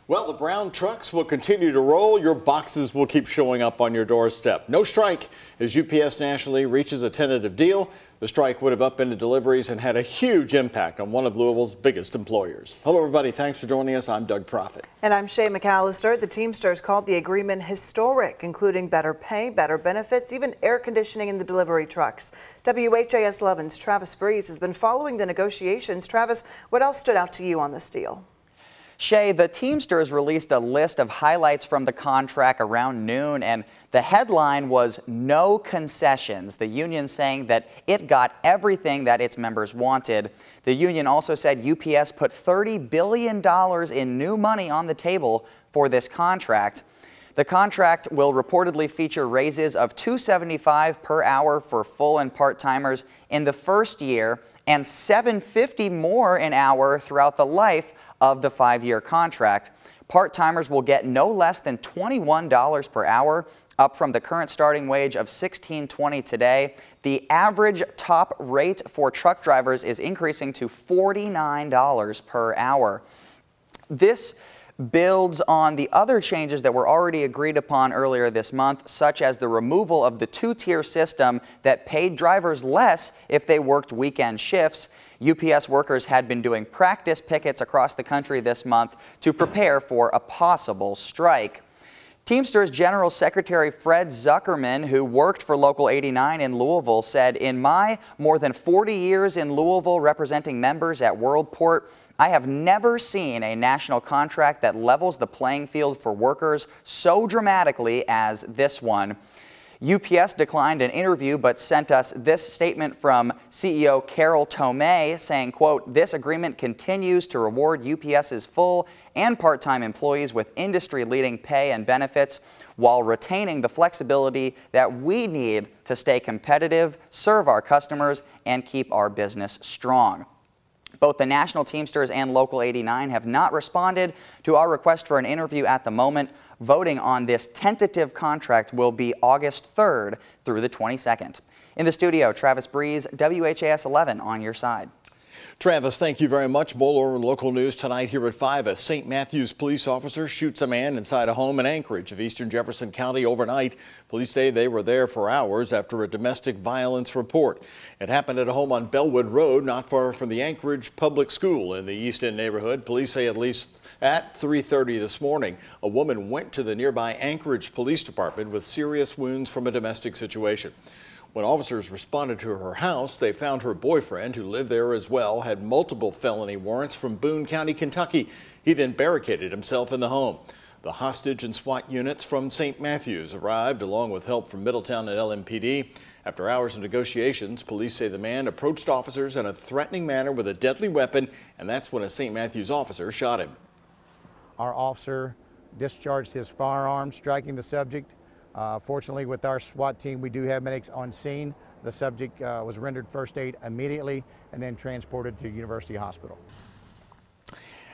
Well, the brown trucks will continue to roll. Your boxes will keep showing up on your doorstep. No strike as UPS nationally reaches a tentative deal. The strike would have upended deliveries and had a huge impact on one of Louisville's biggest employers. Hello, everybody. Thanks for joining us. I'm Doug Proffitt. And I'm Shay McAllister. The Teamsters called the agreement historic, including better pay, better benefits, even air conditioning in the delivery trucks. WHAS 11's Travis Breeze has been following the negotiations. Travis, what else stood out to you on this deal? Shay, the Teamsters released a list of highlights from the contract around noon, and the headline was "No Concessions," the union saying that it got everything that its members wanted. The union also said UPS put $30 billion in new money on the table for this contract. The contract will reportedly feature raises of $2.75 per hour for full and part-timers in the first year and $7.50 more an hour throughout the life of the 5-year contract. Part-timers will get no less than $21 per hour, up from the current starting wage of $16.20 today. The average top rate for truck drivers is increasing to $49 per hour. This builds on the other changes that were already agreed upon earlier this month, such as the removal of the two-tier system that paid drivers less if they worked weekend shifts. UPS workers had been doing practice pickets across the country this month to prepare for a possible strike. Teamsters General Secretary Fred Zuckerman, who worked for Local 89 in Louisville, said, "In my more than 40 years in Louisville representing members at Worldport, I have never seen a national contract that levels the playing field for workers so dramatically as this one." UPS declined an interview but sent us this statement from CEO Carol Tomei saying, quote, "This agreement continues to reward UPS's full and part-time employees with industry-leading pay and benefits while retaining the flexibility that we need to stay competitive, serve our customers, and keep our business strong." Both the National Teamsters and Local 89 have not responded to our request for an interview at the moment. Voting on this tentative contract will be August 3rd through the 22nd. In the studio, Travis Breeze, WHAS 11 on your side. Travis, thank you very much. More local news tonight here at 5. A St. Matthews police officer shoots a man inside a home in Anchorage of eastern Jefferson County overnight. Police say they were there for hours after a domestic violence report. It happened at a home on Bellwood Road, not far from the Anchorage Public School in the East End neighborhood. Police say at least at 3:30 this morning, a woman went to the nearby Anchorage Police Department with serious wounds from a domestic situation. When officers responded to her house, they found her boyfriend, who lived there as well, had multiple felony warrants from Boone County, Kentucky. He then barricaded himself in the home. The hostage and SWAT units from St. Matthews arrived, along with help from Middletown and LMPD. After hours of negotiations, police say the man approached officers in a threatening manner with a deadly weapon, and that's when a St. Matthews officer shot him. Our officer discharged his firearm, striking the subject. Fortunately, with our SWAT team, we do have medics on scene. The subject was rendered first aid immediately and then transported to University Hospital.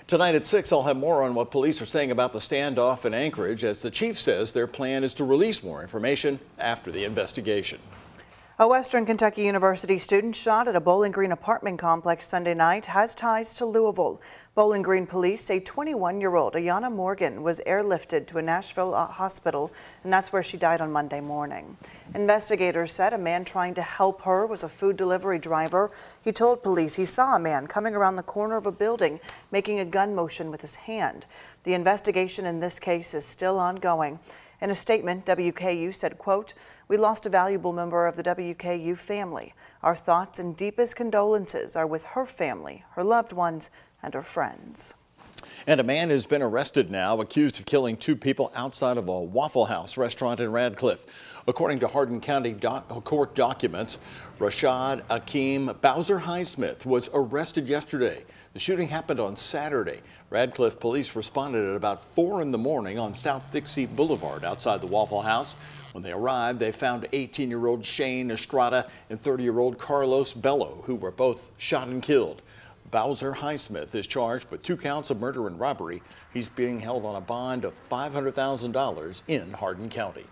Tonight at 6, I'll have more on what police are saying about the standoff in Anchorage, as the chief says their plan is to release more information after the investigation. A Western Kentucky University student shot at a Bowling Green apartment complex Sunday night has ties to Louisville. Bowling Green police say 21-year-old Ayanna Morgan was airlifted to a Nashville hospital, and that's where she died on Monday morning. Investigators said a man trying to help her was a food delivery driver. He told police he saw a man coming around the corner of a building making a gun motion with his hand. The investigation in this case is still ongoing. In a statement, WKU said, quote, "We lost a valuable member of the WKU family. Our thoughts and deepest condolences are with her family, her loved ones, and her friends." And a man has been arrested now, accused of killing 2 people outside of a Waffle House restaurant in Radcliffe. According to Hardin County court documents, Rashad Akeem Bowser Highsmith was arrested yesterday. The shooting happened on Saturday. Radcliffe police responded at about 4 in the morning on South Dixie Boulevard outside the Waffle House. When they arrived, they found 18-year-old Shane Estrada and 30-year-old Carlos Bello, who were both shot and killed. Bowser Highsmith is charged with 2 counts of murder and robbery. He's being held on a bond of $500,000 in Hardin County.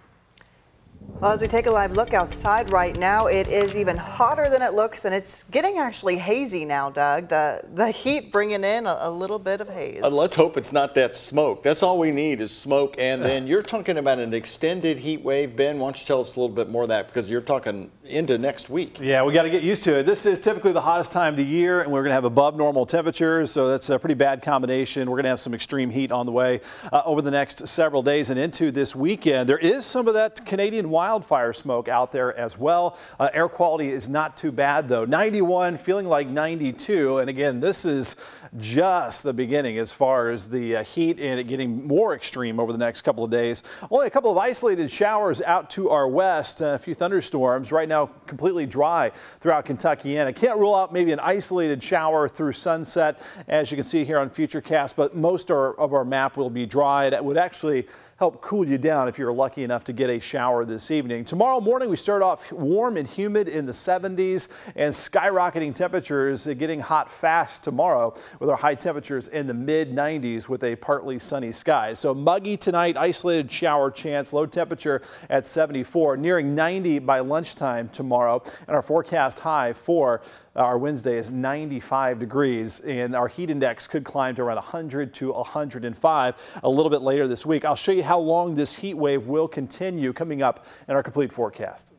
Well, as we take a live look outside right now, it is even hotter than it looks, and it's getting actually hazy now, Doug. The heat bringing in a little bit of haze. Let's hope it's not that smoke. That's all we need is smoke. And then you're talking about an extended heat wave. Ben, why don't you tell us a little bit more of that, because you're talking into next week. Yeah, we got to get used to it. This is typically the hottest time of the year, and we're going to have above normal temperatures, so that's a pretty bad combination. We're going to have some extreme heat on the way over the next several days and into this weekend. There is some of that Canadian wildfire smoke out there as well. Air quality is not too bad, though. 91, feeling like 92, and again, this is just the beginning as far as the heat and it getting more extreme over the next couple of days. Only a couple of isolated showers out to our west, a few thunderstorms. Right now, completely dry throughout Kentucky, and I can't rule out maybe an isolated shower through sunset, as you can see here on Futurecast, but most of our map will be dry. That would actually help cool you down if you're lucky enough to get a shower this evening. Tomorrow morning, we start off warm and humid in the 70s and skyrocketing temperatures, getting hot fast tomorrow with our high temperatures in the mid 90s with a partly sunny sky. So muggy tonight, isolated shower chance, low temperature at 74, nearing 90 by lunchtime tomorrow, and our forecast high for our Wednesday is 95 degrees, and our heat index could climb to around 100 to 105 a little bit later this week. I'll show you how long this heat wave will continue coming up in our complete forecast.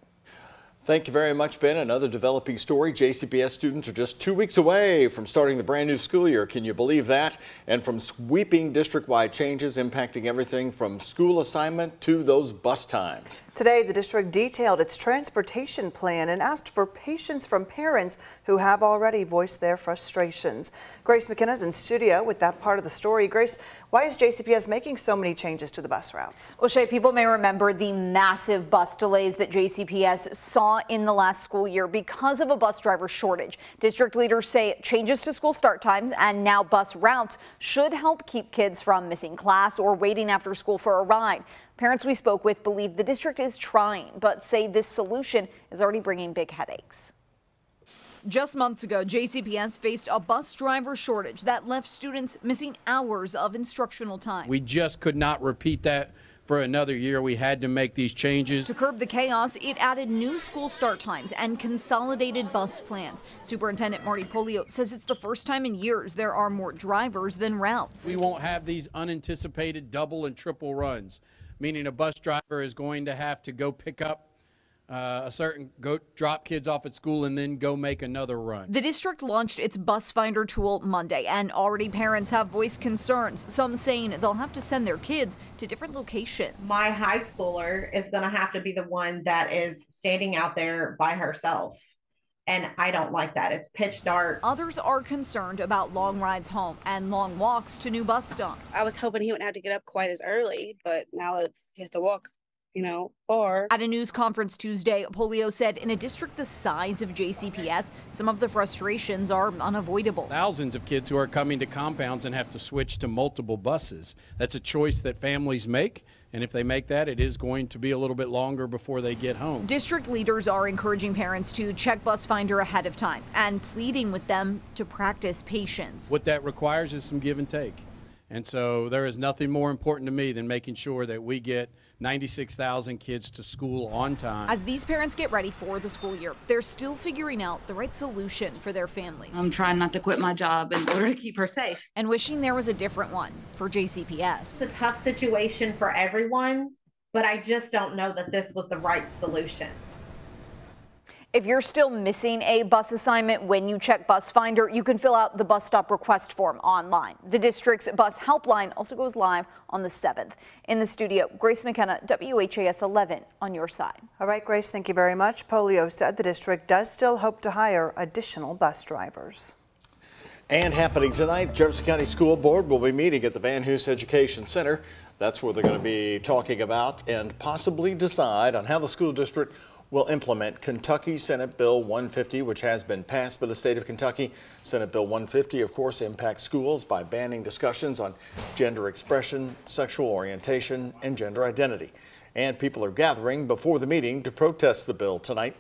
Thank you very much, Ben. Another developing story. JCPS students are just 2 weeks away from starting the brand new school year. Can you believe that? And from sweeping district-wide changes impacting everything from school assignment to those bus times. Today, the district detailed its transportation plan and asked for patience from parents who have already voiced their frustrations. Grace McKenna's in studio with that part of the story. Grace, why is JCPS making so many changes to the bus routes? Well, Shay, people may remember the massive bus delays that JCPS saw in the last school year because of a bus driver shortage. District leaders say changes to school start times and now bus routes should help keep kids from missing class or waiting after school for a ride. Parents we spoke with believe the district is trying, but say this solution is already bringing big headaches. Just months ago, JCPS faced a bus driver shortage that left students missing hours of instructional time. We just could not repeat that for another year. We had to make these changes. To curb the chaos, it added new school start times and consolidated bus plans. Superintendent Marty Polio says it's the first time in years there are more drivers than routes. We won't have these unanticipated double and triple runs, meaning a bus driver is going to have to go pick up go drop kids off at school and then go make another run. The district launched its bus finder tool Monday, and already parents have voiced concerns, some saying they'll have to send their kids to different locations. My high schooler is going to have to be the one that is standing out there by herself. And I don't like that. It's pitch dark. Others are concerned about long rides home and long walks to new bus stops. I was hoping he wouldn't have to get up quite as early, but now he has to walk, far. At a news conference Tuesday, Polio said in a district the size of JCPS, some of the frustrations are unavoidable. Thousands of kids who are coming to compounds and have to switch to multiple buses. That's a choice that families make. And if they make that, it is going to be a little bit longer before they get home. District leaders are encouraging parents to check Bus Finder ahead of time and pleading with them to practice patience. What that requires is some give and take. And so there is nothing more important to me than making sure that we get 96,000 kids to school on time. As these parents get ready for the school year, they're still figuring out the right solution for their families. I'm trying not to quit my job in order to keep her safe. And wishing there was a different one for JCPS. It's a tough situation for everyone, but I just don't know that this was the right solution. If you're still missing a bus assignment when you check Bus Finder, you can fill out the bus stop request form online. The district's bus helpline also goes live on the 7th. In the studio, Grace McKenna, WHAS 11 on your side. All right, Grace, thank you very much. Polio said the district does still hope to hire additional bus drivers. And happening tonight, Jefferson County School Board will be meeting at the Van Hoos Education Center. That's where they're going to be talking about and possibly decide on how the school district will implement Kentucky Senate Bill 150, which has been passed by the state of Kentucky. Senate Bill 150, of course, impacts schools by banning discussions on gender expression, sexual orientation, and gender identity. And people are gathering before the meeting to protest the bill tonight.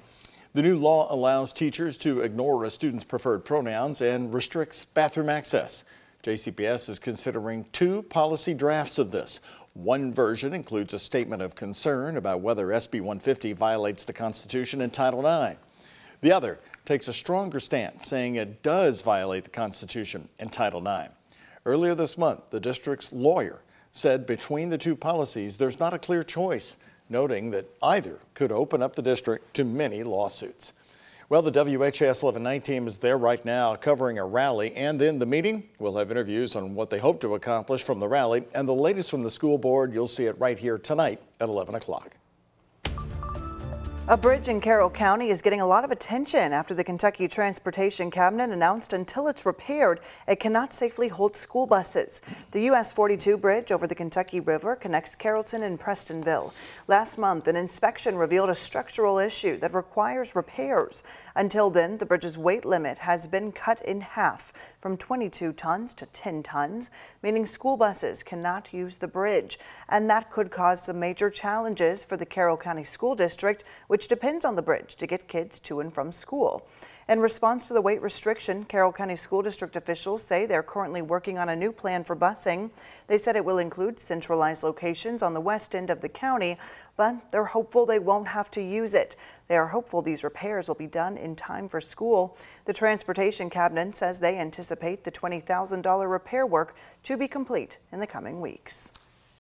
The new law allows teachers to ignore a student's preferred pronouns and restricts bathroom access. JCPS is considering 2 policy drafts of this. One version includes a statement of concern about whether SB 150 violates the Constitution and Title IX. The other takes a stronger stance, saying it does violate the Constitution and Title IX. Earlier this month, the district's lawyer said between the 2 policies, there's not a clear choice, noting that either could open up the district to many lawsuits. Well, the WHAS11 night team is there right now covering a rally, and in the meeting, we'll have interviews on what they hope to accomplish from the rally, and the latest from the school board. You'll see it right here tonight at 11 o'clock. A bridge in Carroll County is getting a lot of attention after the Kentucky Transportation Cabinet announced until it's repaired, it cannot safely hold school buses. The US 42 bridge over the Kentucky River connects Carrollton and Prestonville. Last month, an inspection revealed a structural issue that requires repairs. Until then, the bridge's weight limit has been cut in half from 22 tons to 10 tons, meaning school buses cannot use the bridge. And that could cause some major challenges for the Carroll County School District, which depends on the bridge to get kids to and from school. In response to the weight restriction, Carroll County School District officials say they're currently working on a new plan for busing. They said it will include centralized locations on the west end of the county, but they're hopeful they won't have to use it. They are hopeful these repairs will be done in time for school. The Transportation Cabinet says they anticipate the $20,000 repair work to be complete in the coming weeks.